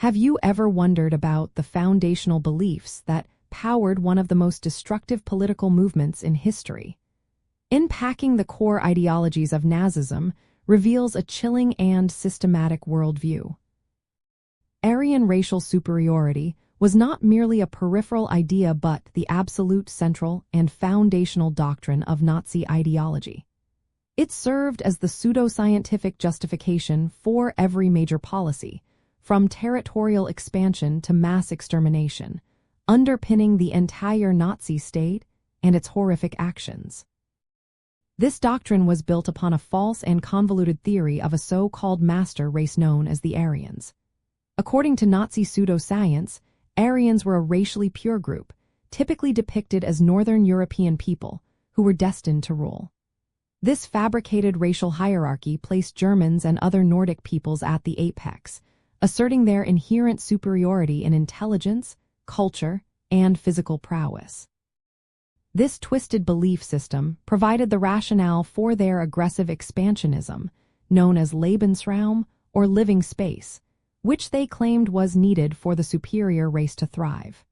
Have you ever wondered about the foundational beliefs that powered one of the most destructive political movements in history? Unpacking the core ideologies of Nazism reveals a chilling and systematic worldview. Aryan racial superiority was not merely a peripheral idea but the absolute central and foundational doctrine of Nazi ideology. It served as the pseudoscientific justification for every major policy, from territorial expansion to mass extermination, underpinning the entire Nazi state and its horrific actions. This doctrine was built upon a false and convoluted theory of a so-called master race known as the Aryans. According to Nazi pseudoscience, Aryans were a racially pure group, typically depicted as Northern European people, who were destined to rule. This fabricated racial hierarchy placed Germans and other Nordic peoples at the apex, asserting their inherent superiority in intelligence, culture, and physical prowess. This twisted belief system provided the rationale for their aggressive expansionism, known as Lebensraum or living space, which they claimed was needed for the superior race to thrive.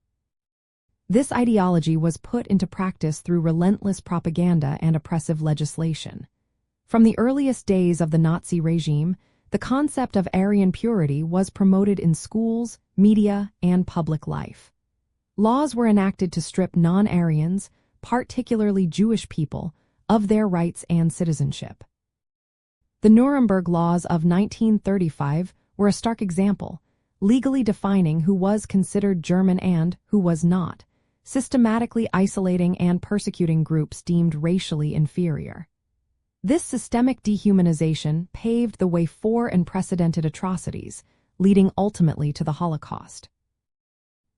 This ideology was put into practice through relentless propaganda and oppressive legislation. From the earliest days of the Nazi regime, the concept of Aryan purity was promoted in schools, media, and public life. Laws were enacted to strip non-Aryans, particularly Jewish people, of their rights and citizenship. The Nuremberg Laws of 1935 were a stark example, legally defining who was considered German and who was not, systematically isolating and persecuting groups deemed racially inferior. This systemic dehumanization paved the way for unprecedented atrocities, leading ultimately to the Holocaust.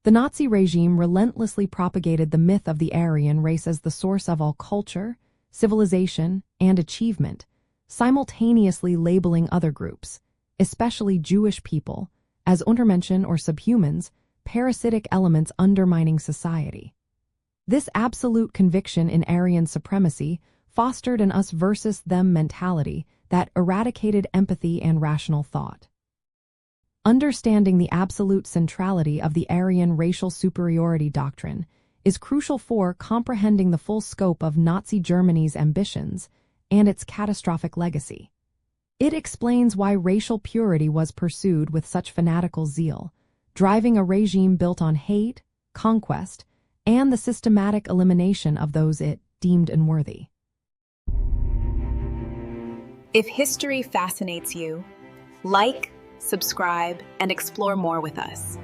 The Nazi regime relentlessly propagated the myth of the Aryan race as the source of all culture, civilization, and achievement, simultaneously labeling other groups, especially Jewish people, as Untermenschen or subhumans, parasitic elements undermining society. This absolute conviction in Aryan supremacy fostered an us versus them mentality that eradicated empathy and rational thought. Understanding the absolute centrality of the Aryan racial superiority doctrine is crucial for comprehending the full scope of Nazi Germany's ambitions and its catastrophic legacy. It explains why racial purity was pursued with such fanatical zeal, driving a regime built on hate, conquest, and the systematic elimination of those it deemed unworthy. If history fascinates you, like, subscribe, and explore more with us.